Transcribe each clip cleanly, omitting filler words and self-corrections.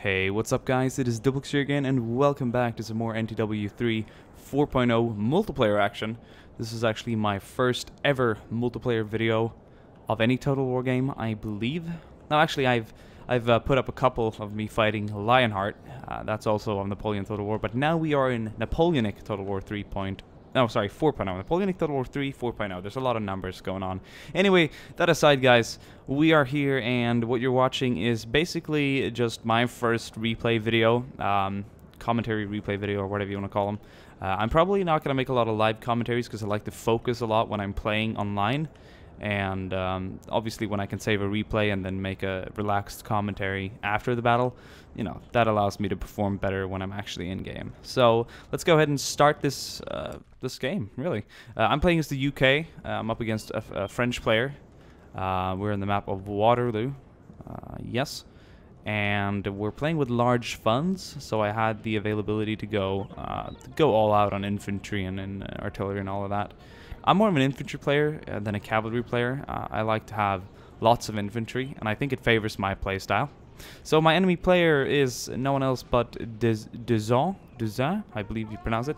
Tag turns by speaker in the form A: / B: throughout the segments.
A: Hey, what's up guys? It is DiplexHeated here again, and welcome back to some more NTW3 4.0 multiplayer action. This is actually my first ever multiplayer video of any Total War game, I believe. No, actually, I've put up a couple of me fighting Lionheart. That's also on Napoleon Total War, but now we are in Napoleonic Total War 4.0. Napoleonic Total War 3 4.0. There's a lot of numbers going on. Anyway, that aside, guys, we are here, and what you're watching is basically just my first replay video, commentary replay video, or whatever you want to call them. I'm probably not going to make a lot of live commentaries because I like to focus a lot when I'm playing online. And obviously when I can save a replay and then make a relaxed commentary after the battle, you know, that allows me to perform better when I'm actually in game. So let's go ahead and start this this game, really. I'm playing as the UK. I'm up against a French player. We're in the map of Waterloo, yes. And we're playing with large funds, so I had the availability to go all out on infantry and artillery and all of that. I'm more of an infantry player than a cavalry player. I like to have lots of infantry, and I think it favors my playstyle. So my enemy player is no one else but Desaix, I believe you pronounce it,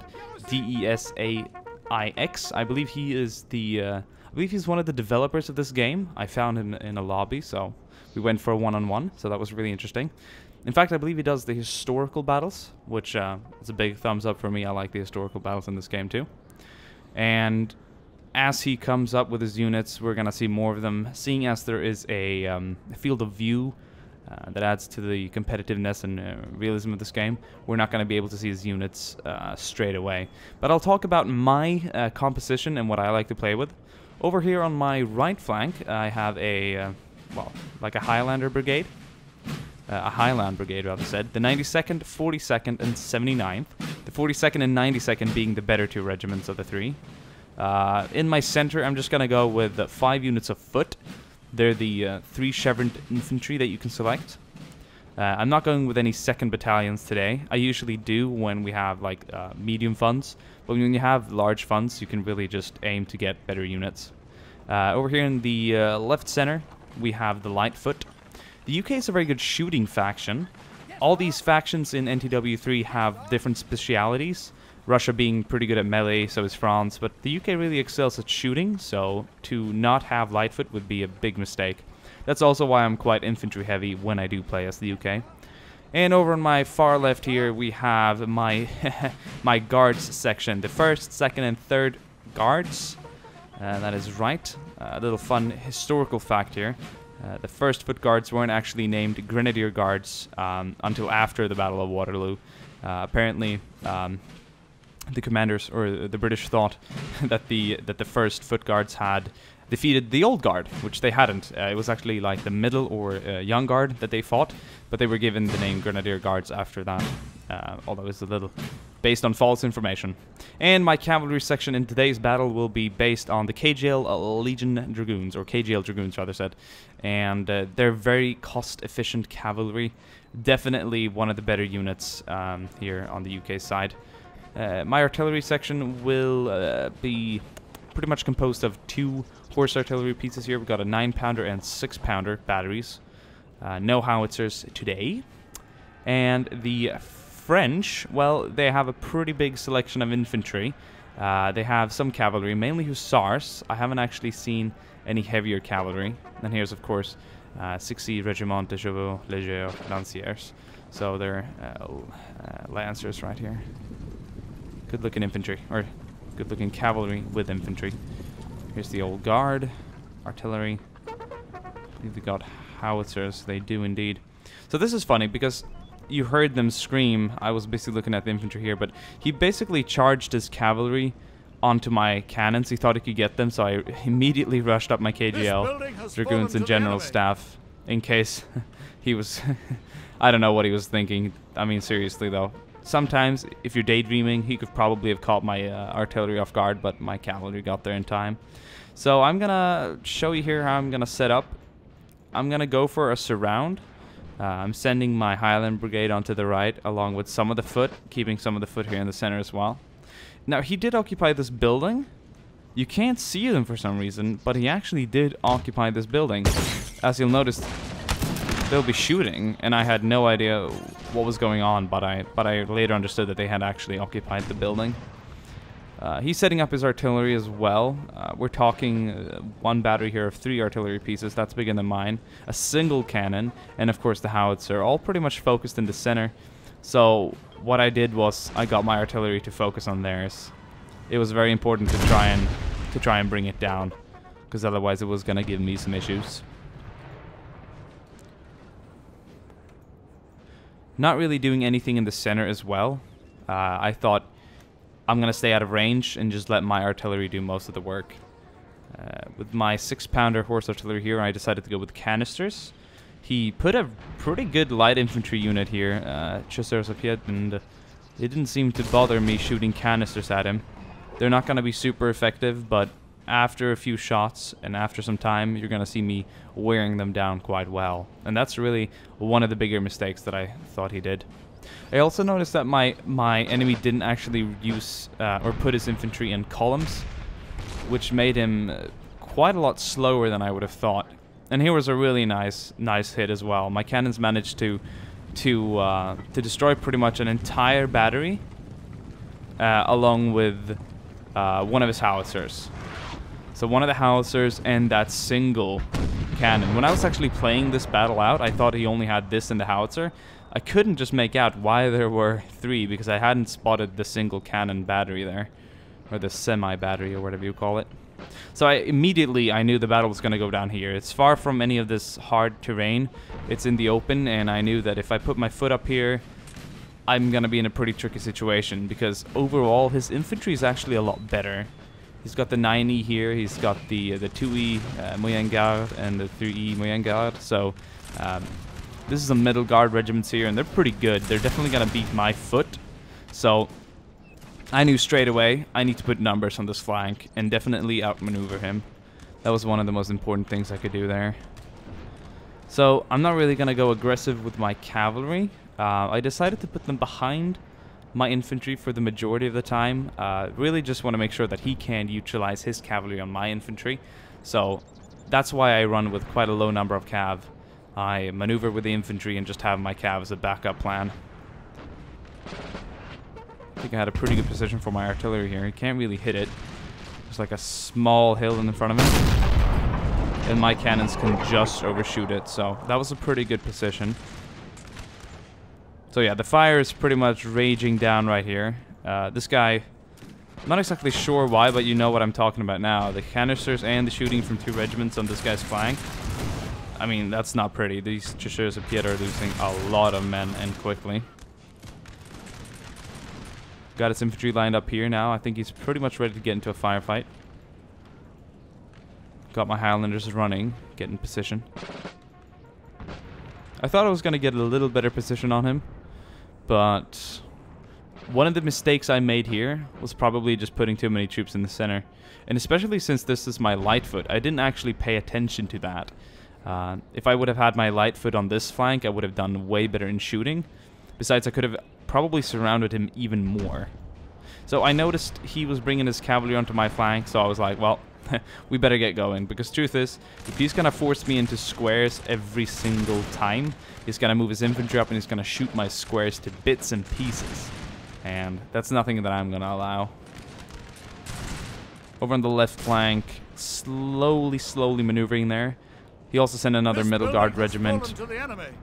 A: D-E-S-A-I-X. I believe he is I believe he's one of the developers of this game. I found him in a lobby, so we went for a one-on-one, so that was really interesting. In fact, I believe he does the historical battles, which is a big thumbs up for me. I like the historical battles in this game too. And as he comes up with his units, we're going to see more of them, seeing as there is a field of view that adds to the competitiveness and realism of this game. We're not going to be able to see his units straight away. But I'll talk about my composition and what I like to play with. Over here on my right flank, I have a, well, like a Highlander brigade. A Highland brigade, rather said. The 92nd, 42nd, and 79th. The 42nd and 92nd being the better two regiments of the three. In my center, I'm just going to go with 5 units of foot. They're the 3 chevroned infantry that you can select. I'm not going with any 2nd battalions today. I usually do when we have like medium funds. But when you have large funds, you can really just aim to get better units. Over here in the left center, we have the light foot. The UK is a very good shooting faction. All these factions in NTW3 have different specialities. Russia being pretty good at melee, so is France, but the UK really excels at shooting, so to not have Lightfoot would be a big mistake. That's also why I'm quite infantry heavy when I do play as the UK. And over on my far left here, we have my my guards section. The 1st, 2nd, and 3rd guards. That is right. A little fun historical fact here. The 1st Foot Guards weren't actually named Grenadier Guards until after the Battle of Waterloo. Apparently, the commanders, or the British, thought that the 1st Foot Guards had defeated the Old Guard, which they hadn't. It was actually like the Middle or Young Guard that they fought, but they were given the name Grenadier Guards after that, although it's a little based on false information. And my cavalry section in today's battle will be based on the KGL Legion Dragoons, or KGL Dragoons rather said, and they're very cost-efficient cavalry. Definitely one of the better units here on the UK side. My artillery section will be pretty much composed of 2 horse artillery pieces here. We've got a 9-pounder and 6-pounder batteries. No howitzers today. And the French, well, they have a pretty big selection of infantry. They have some cavalry, mainly hussars. I haven't actually seen any heavier cavalry. And here's, of course, 60 Regiment de Chevaux Légers Lanciers. So they're lancers right here. Good-looking infantry, or good-looking cavalry with infantry. Here's the old guard, artillery. I believe they got howitzers. They do indeed. So this is funny because you heard them scream. I was basically looking at the infantry here, but he basically charged his cavalry onto my cannons. He thought he could get them, so I immediately rushed up my KGL Dragoons and General Staff in case he was... I don't know what he was thinking. I mean, seriously, though. Sometimes, if you're daydreaming, he could probably have caught my artillery off guard, but my cavalry got there in time. So I'm going to show you here how I'm going to set up. I'm going to go for a surround. I'm sending my Highland Brigade onto the right, along with some of the foot, keeping some of the foot here in the center as well. Now, he did occupy this building. You can't see them for some reason, but he actually did occupy this building. As you'll notice, they'll be shooting, and I had no idea what was going on, but I later understood that they had actually occupied the building. He's setting up his artillery as well. We're talking one battery here of 3 artillery pieces. That's bigger than mine. A single cannon, and of course the howitzer, all pretty much focused in the center. So what I did was I got my artillery to focus on theirs. It was very important to try and bring it down, because otherwise it was gonna give me some issues. Not really doing anything in the center as well. I thought I'm going to stay out of range and just let my artillery do most of the work. With my 6-pounder horse artillery here, I decided to go with canisters. He put a pretty good light infantry unit here, and it didn't seem to bother me shooting canisters at him. They're not going to be super effective, but after a few shots and after some time, you're going to see me wearing them down quite well. And that's really one of the bigger mistakes that I thought he did. I also noticed that my enemy didn't actually use or put his infantry in columns, which made him quite a lot slower than I would have thought. And here was a really nice hit as well. My cannons managed to destroy pretty much an entire battery, along with one of his howitzers. So one of the howitzers and that single cannon. When I was actually playing this battle out, I thought he only had this and the howitzer. I couldn't just make out why there were 3 because I hadn't spotted the single cannon battery there, or the semi-battery or whatever you call it. So I knew the battle was going to go down here. It's far from any of this hard terrain. It's in the open, and I knew that if I put my foot up here, I'm going to be in a pretty tricky situation, because overall his infantry is actually a lot better. He's got the 9E here, he's got the 2E Moyen Garde and the 3E Moyen Garde, so this is some middle guard regiments here, and they're pretty good. They're definitely going to beat my foot, so I knew straight away I need to put numbers on this flank and definitely outmaneuver him. That was one of the most important things I could do there. So I'm not really going to go aggressive with my cavalry. I decided to put them behind my infantry for the majority of the time. Really just want to make sure that he can utilize his cavalry on my infantry. So that's why I run with quite a low number of cav. I maneuver with the infantry and just have my cav as a backup plan. I think I had a pretty good position for my artillery here. He can't really hit it. There's like a small hill in front of him, and my cannons can just overshoot it, so that was a pretty good position. So yeah, the fire is pretty much raging down right here. This guy, I'm not exactly sure why, but you know what I'm talking about now. The canisters and the shooting from 2 regiments on this guy's flank. I mean, that's not pretty. These Chasseurs of Pied are losing a lot of men, and quickly. Got his infantry lined up here now. I think he's pretty much ready to get into a firefight. Got my Highlanders running, get in position. I thought I was going to get a little better position on him, but one of the mistakes I made here was probably just putting too many troops in the center. And especially since this is my light foot, I didn't actually pay attention to that. If I would have had my light foot on this flank, I would have done way better in shooting. Besides, I could have probably surrounded him even more. So I noticed he was bringing his cavalry onto my flank, so I was like, well, we better get going. Because truth is, if he's going to force me into squares every single time, he's going to move his infantry up and he's going to shoot my squares to bits and pieces. And that's nothing that I'm going to allow. Over on the left flank, slowly maneuvering there. He also sent another middle guard regiment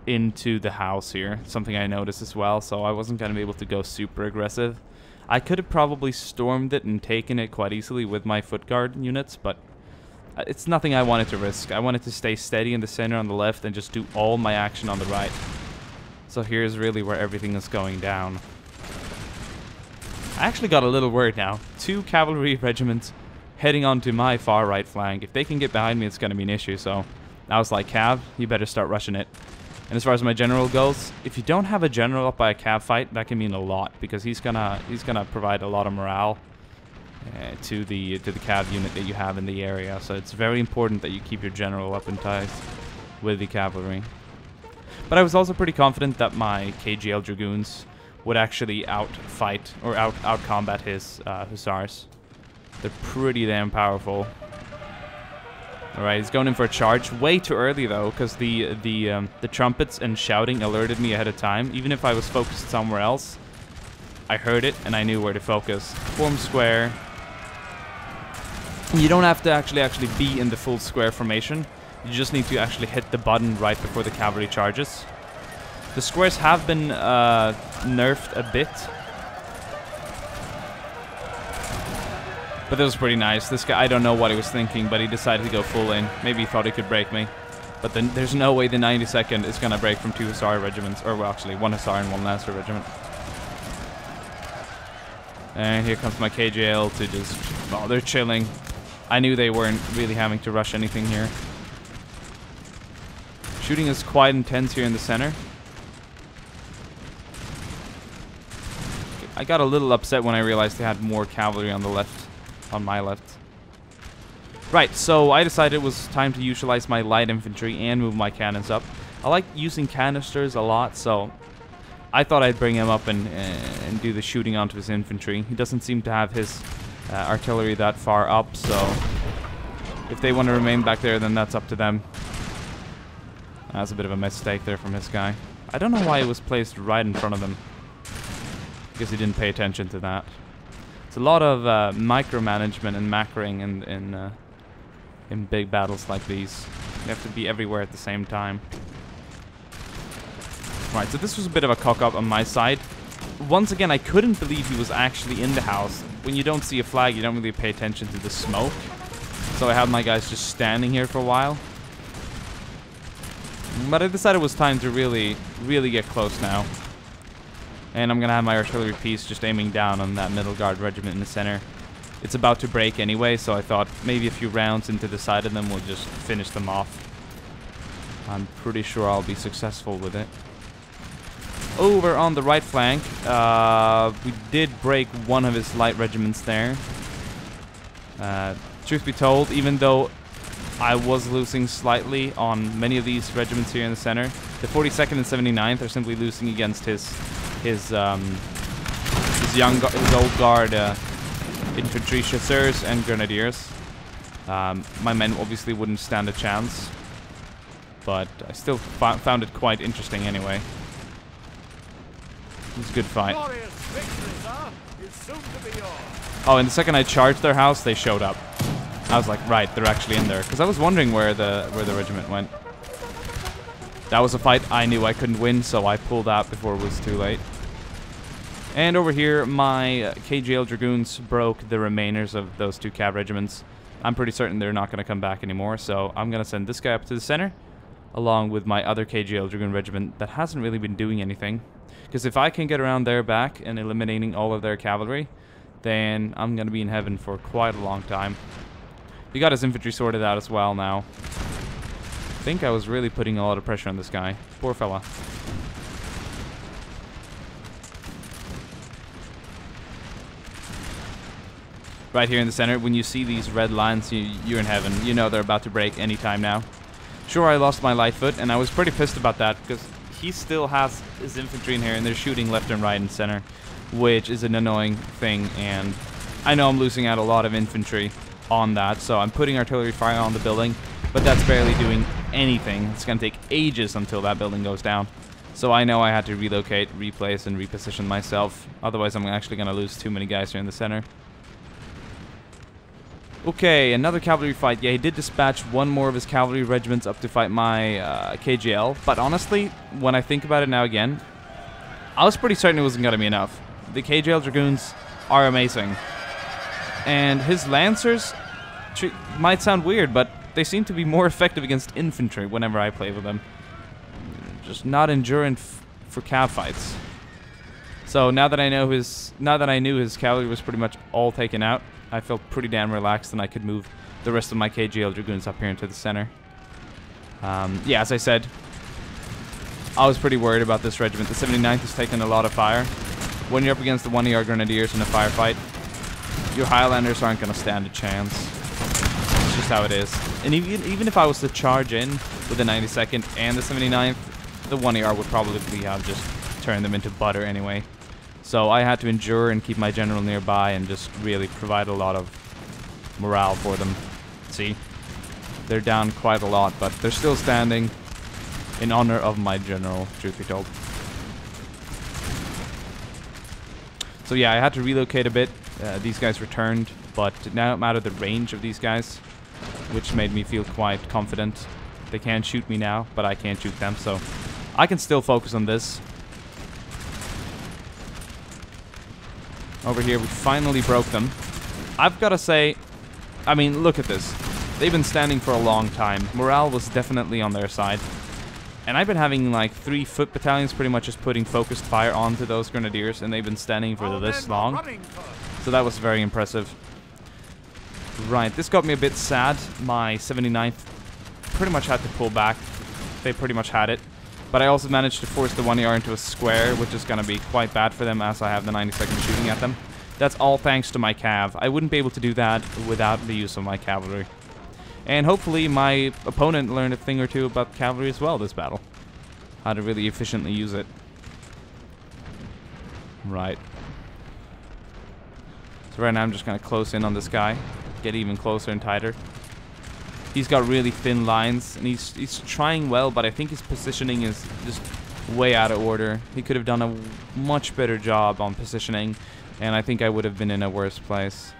A: into the house here. Something I noticed as well, so I wasn't going to be able to go super aggressive. I could have probably stormed it and taken it quite easily with my foot guard units, but it's nothing I wanted to risk. I wanted to stay steady in the center on the left and just do all my action on the right. So here's really where everything is going down. I actually got a little worried now. 2 cavalry regiments heading onto my far right flank. If they can get behind me, it's going to be an issue, so I was like, Cav, you better start rushing it. And as far as my general goes, if you don't have a general up by a Cav fight, that can mean a lot, because he's gonna provide a lot of morale to the Cav unit that you have in the area. So it's very important that you keep your general up in ties with the cavalry. But I was also pretty confident that my KGL dragoons would actually outfight or out combat his hussars. They're pretty damn powerful. Alright, he's going in for a charge. Way too early, though, because the trumpets and shouting alerted me ahead of time. Even if I was focused somewhere else, I heard it, and I knew where to focus. Form square. You don't have to actually be in the full square formation. You just need to actually hit the button right before the cavalry charges. The squares have been nerfed a bit. But that was pretty nice. This guy, I don't know what he was thinking, but he decided to go full in. Maybe he thought he could break me. But then there's no way the 92nd is going to break from 2 Hussar regiments. Or, well, actually, 1 Hussar and 1 Lancer regiment. And here comes my KJL to just... Oh, they're chilling. I knew they weren't really having to rush anything here. Shooting is quite intense here in the center. I got a little upset when I realized they had more cavalry on the left, on my left. Right, so I decided it was time to utilize my light infantry and move my cannons up. I like using canisters a lot, so I thought I'd bring him up and do the shooting onto his infantry. He doesn't seem to have his artillery that far up, so if they want to remain back there, then that's up to them. That's a bit of a mistake there from his guy. I don't know why it was placed right in front of them. Because he didn't pay attention to that. It's a lot of micromanagement and macroing in big battles like these. You have to be everywhere at the same time. Right, so this was a bit of a cock-up on my side. Once again, I couldn't believe he was actually in the house. When you don't see a flag, you don't really pay attention to the smoke. So I had my guys just standing here for a while. But I decided it was time to really get close now. And I'm going to have my artillery piece just aiming down on that middle guard regiment in the center. It's about to break anyway, so I thought maybe a few rounds into the side of them will just finish them off. I'm pretty sure I'll be successful with it. Over on the right flank, we did break one of his light regiments there. Truth be told, even though I was losing slightly on many of these regiments here in the center, the 42nd and 79th are simply losing against his old guard infantry, chasseurs, and grenadiers. My men obviously wouldn't stand a chance, but I still found it quite interesting anyway. It was a good fight. Oh, and the second I charged their house, they showed up. I was like, right, they're actually in there, because I was wondering where the regiment went. That was a fight I knew I couldn't win, so I pulled out before it was too late. And over here, my KGL Dragoons broke the remainers of those 2 cav regiments. I'm pretty certain they're not going to come back anymore, so I'm going to send this guy up to the center, along with my other KGL Dragoon regiment that hasn't really been doing anything. Because if I can get around their back and eliminating all of their cavalry, then I'm going to be in heaven for quite a long time. He got his infantry sorted out as well now. I think I was really putting a lot of pressure on this guy. Poor fella. Right here in the center, when you see these red lines, you're in heaven. You know they're about to break anytime now. Sure, I lost my light foot, and I was pretty pissed about that, because he still has his infantry in here, and they're shooting left and right and center, which is an annoying thing, and I know I'm losing out a lot of infantry on that, so I'm putting artillery fire on the building, but that's barely doing anything. It's going to take ages until that building goes down. So I know I had to relocate, replace, and reposition myself. Otherwise, I'm actually going to lose too many guys here in the center. Okay, another cavalry fight. Yeah, he did dispatch one more of his cavalry regiments up to fight my KGL. But honestly, when I think about it now again, I was pretty certain it wasn't going to be enough. The KGL Dragoons are amazing. And his Lancers might sound weird, but they seem to be more effective against infantry whenever I play with them. Just not endurant for cav fights. So now that I knew his cavalry was pretty much all taken out, I felt pretty damn relaxed, and I could move the rest of my KGL Dragoons up here into the center. Yeah, as I said, I was pretty worried about this regiment. The 79th has taken a lot of fire. When you're up against the 1 ER Grenadiers in a firefight, your Highlanders aren't going to stand a chance. It's just how it is. And even if I was to charge in with the 92nd and the 79th, the 1 ER would probably have just turned them into butter anyway. So I had to endure and keep my general nearby and just really provide a lot of morale for them. See? They're down quite a lot, but they're still standing in honor of my general, truth be told. So yeah, I had to relocate a bit. These guys returned, but it now mattered the range of these guys, which made me feel quite confident. They can't shoot me now, but I can't shoot them, so I can still focus on this. Over here, we finally broke them. I've got to say, I mean, look at this. They've been standing for a long time. Morale was definitely on their side. And I've been having like 3 foot battalions pretty much just putting focused fire onto those grenadiers, and they've been standing for this long. So that was very impressive. Right, this got me a bit sad. My 79th pretty much had to pull back. They pretty much had it. But I also managed to force the 1ER into a square, which is going to be quite bad for them as I have the 90-second shooting at them. That's all thanks to my cav. I wouldn't be able to do that without the use of my cavalry. And hopefully my opponent learned a thing or two about cavalry as well this battle. How to really efficiently use it. Right. So right now I'm just going to close in on this guy. Get even closer and tighter. He's got really thin lines, and he's trying well, but I think his positioning is just way out of order. He could have done a much better job on positioning, and I think I would have been in a worse place.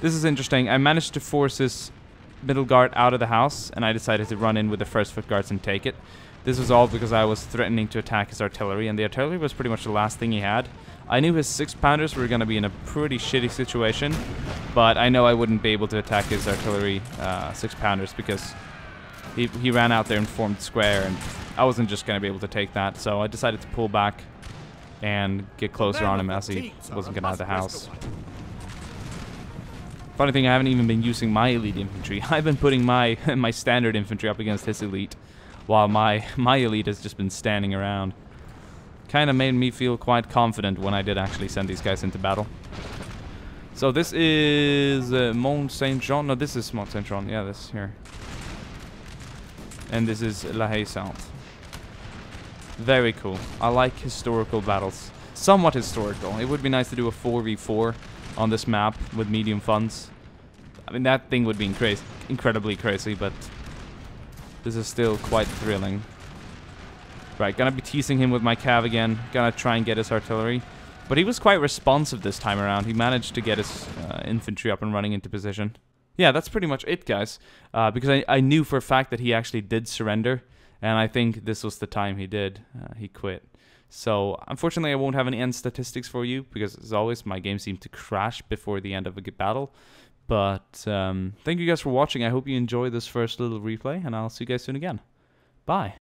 A: This is interesting. I managed to force his middle guard out of the house, and I decided to run in with the first foot guards and take it. This was all because I was threatening to attack his artillery, and the artillery was pretty much the last thing he had. I knew his 6-pounders were going to be in a pretty shitty situation, but I know I wouldn't be able to attack his artillery 6-pounders because he ran out there and formed square, and I wasn't just going to be able to take that, so I decided to pull back and get closer on him as he wasn't getting out of the house. Funny thing, I haven't even been using my elite infantry. I've been putting my my standard infantry up against his elite, while my elite has just been standing around. Kind of made me feel quite confident when I did actually send these guys into battle. So this is Mont Saint-Jean. No, this is Mont Saint-Jean. Yeah, this here. And this is La Haye-Sainte. Very cool. I like historical battles. Somewhat historical. It would be nice to do a 4v4 on this map with medium funds. I mean, that thing would be incredibly crazy, but this is still quite thrilling. Right, gonna be teasing him with my cav again. Gonna try and get his artillery. But he was quite responsive this time around. He managed to get his infantry up and running into position. Yeah, that's pretty much it, guys. Because I knew for a fact that he actually did surrender. And I think this was the time he did. He quit. So, unfortunately, I won't have any end statistics for you. Because, as always, my game seemed to crash before the end of a battle. But, thank you guys for watching. I hope you enjoyed this first little replay. And I'll see you guys soon again. Bye.